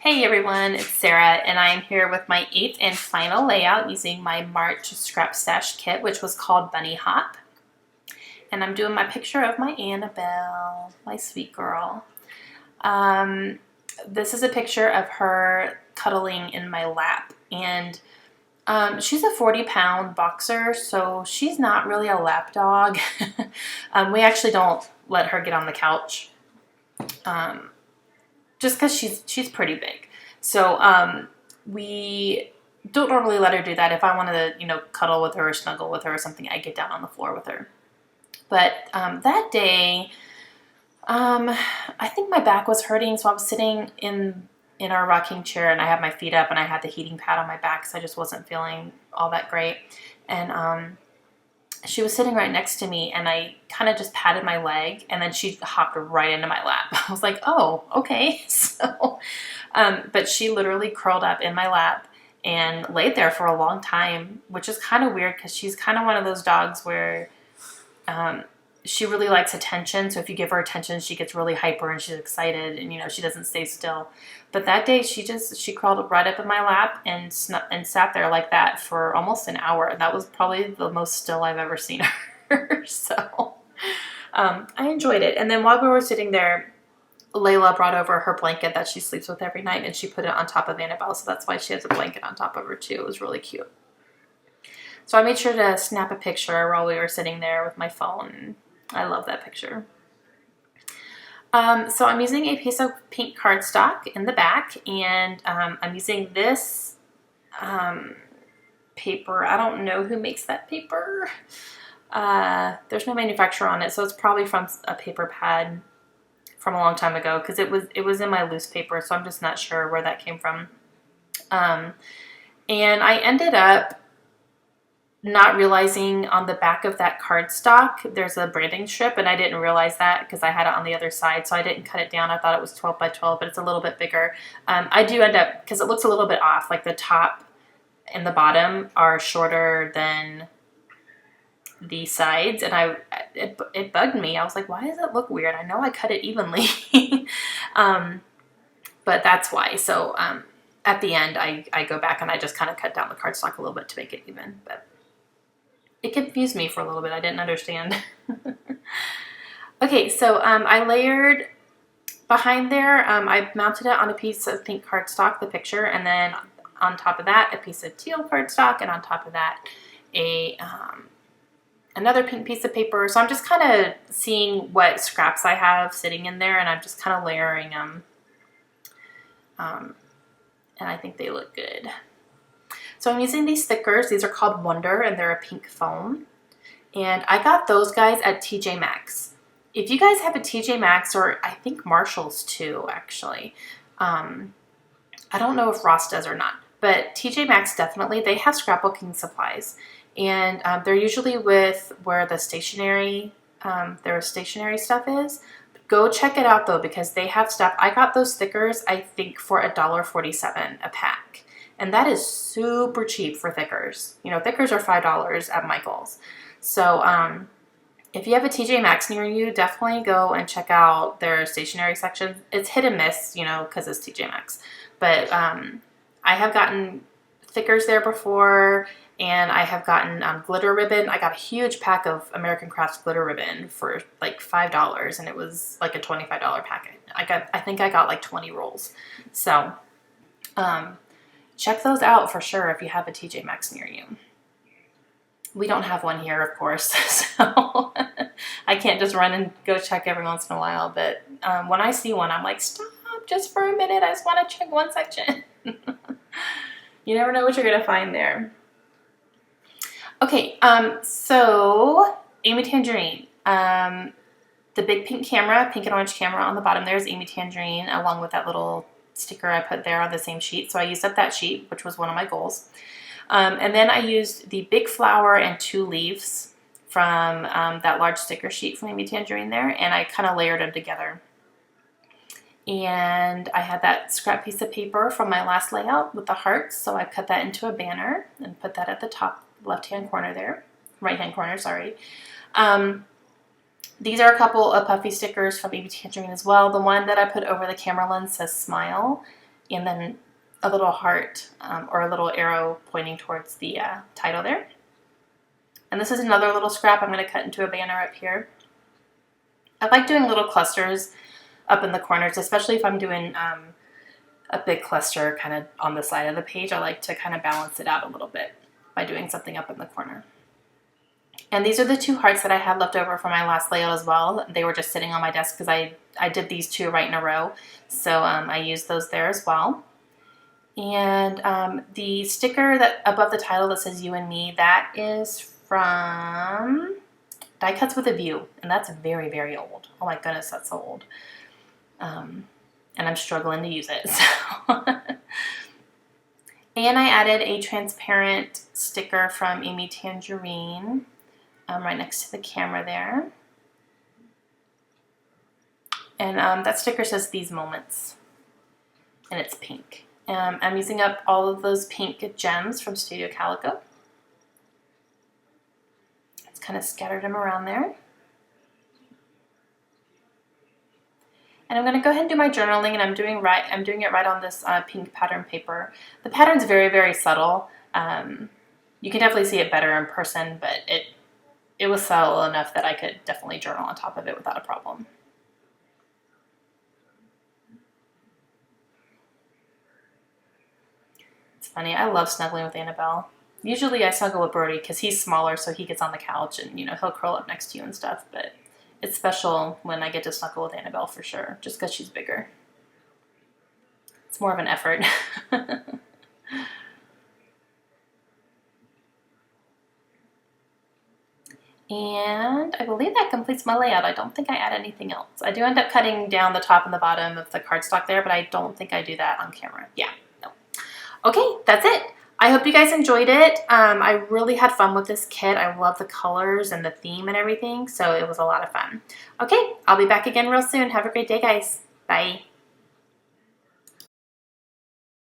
Hey everyone, it's Sarah and I am here with my 8th and final layout using my March Scrap Stash kit, which was called Bunny Hop. And I'm doing my picture of my Annabelle, my sweet girl. This is a picture of her cuddling in my lap. And she's a 40-pound boxer, so she's not really a lap dog. We actually don't let her get on the couch. Just because she's pretty big. So we don't normally let her do that. If I wanted to, cuddle with her or snuggle with her or something, I get down on the floor with her. But that day, I think my back was hurting, so I was sitting in our rocking chair and I had my feet up and I had the heating pad on my back because I just wasn't feeling all that great. And she was sitting right next to me and I kind of just patted my leg and then she hopped right into my lap. I was like, oh, okay. So, but she literally curled up in my lap and laid there for a long time, which is kind of weird because she's kind of one of those dogs where she really likes attention. So if you give her attention, she gets really hyper and she's excited and, she doesn't stay still. But that day she crawled right up in my lap and sat there like that for almost an hour. That was probably the most still I've ever seen her. So I enjoyed it. And then while we were sitting there, Layla brought over her blanket that she sleeps with every night and she put it on top of Annabelle. So that's why she has a blanket on top of her too. It was really cute. So I made sure to snap a picture while we were sitting there with my phone. I love that picture. So I'm using a piece of pink cardstock in the back, and I'm using this paper. I don't know who makes that paper. There's no manufacturer on it, so it's probably from a paper pad from a long time ago because it was in my loose paper, so I'm just not sure where that came from. And I ended up not realizing on the back of that cardstock there's a branding strip, and I didn't realize that because I had it on the other side, so I didn't cut it down. I thought it was 12 by 12, but it's a little bit bigger. I do end up, because it looks a little bit off, like the top and the bottom are shorter than the sides, and it bugged me. I was like, why does it look weird? I know I cut it evenly. But that's why. So at the end I go back and I just kind of cut down the cardstock a little bit to make it even, but it confused me for a little bit. I didn't understand. Okay, so I layered behind there. I mounted it on a piece of pink cardstock, the picture, and then on top of that, a piece of teal cardstock, and on top of that, another pink piece of paper. So I'm just kind of seeing what scraps I have sitting in there, and I'm just kind of layering them. And I think they look good. So I'm using these stickers. These are called Wonder, and they're a pink foam. And I got those guys at TJ Maxx. If you guys have a TJ Maxx, or I think Marshall's too, actually. I don't know if Ross does or not, but TJ Maxx definitely, they have scrapbooking supplies. And they're usually with where the stationery, their stationery stuff is. Go check it out though, because they have stuff. I got those stickers, I think, for $1.47 a pack. And that is super cheap for thickers. Thickers are $5 at Michael's. So if you have a TJ Maxx near you, definitely go and check out their stationery section. It's hit and miss, because it's TJ Maxx. But I have gotten thickers there before, and I have gotten glitter ribbon. I got a huge pack of American Crafts glitter ribbon for like $5, and it was like a $25 packet. I think I got like 20 rolls. So check those out for sure if you have a TJ Maxx near you. We don't have one here, of course, so I can't just run and go check every once in a while. But when I see one, I'm like, stop just for a minute. I just want to check one section. You never know what you're going to find there. Okay, so Amy Tangerine. The big pink camera, pink and orange camera on the bottom there is Amy Tangerine, along with that little sticker I put there on the same sheet. So I used up that sheet, which was one of my goals. And then I used the big flower and 2 leaves from that large sticker sheet from Amy Tangerine there, and I kind of layered them together. And I had that scrap piece of paper from my last layout with the hearts, so I cut that into a banner and put that at the top left-hand corner there, right-hand corner, sorry. These are a couple of puffy stickers from Amy Tangerine as well. The one that I put over the camera lens says smile, and then a little heart or a little arrow pointing towards the title there. And this is another little scrap I'm going to cut into a banner up here. I like doing little clusters up in the corners, especially if I'm doing a big cluster kind of on the side of the page. I like to kind of balance it out a little bit by doing something up in the corner. And these are the 2 hearts that I had left over from my last layout as well. They were just sitting on my desk because I did these 2 right in a row. So I used those there as well. And the sticker that above the title that says You and Me, that is from Die Cuts with a View. And that's very, very old. Oh my goodness, that's so old. And I'm struggling to use it. So. And I added a transparent sticker from Amy Tangerine right next to the camera there. And that sticker says These Moments, and it's pink. I'm using up all of those pink gems from Studio Calico. It's kind of scattered them around there. And I'm going to go ahead and do my journaling, and I'm doing it right on this pink pattern paper. The pattern's very, very subtle. You can definitely see it better in person, but it was subtle enough that I could definitely journal on top of it without a problem. It's funny, I love snuggling with Annabelle. Usually I snuggle with Brody because he's smaller, so he gets on the couch and, you know, he'll curl up next to you and stuff, but it's special when I get to snuggle with Annabelle for sure, just because she's bigger. It's more of an effort. And I believe that completes my layout. I don't think I add anything else. I do end up cutting down the top and the bottom of the cardstock there, but I don't think I do that on camera. Yeah, no. Okay, that's it. I hope you guys enjoyed it. I really had fun with this kit. I love the colors and the theme and everything, so it was a lot of fun. Okay, I'll be back again real soon. Have a great day, guys. Bye.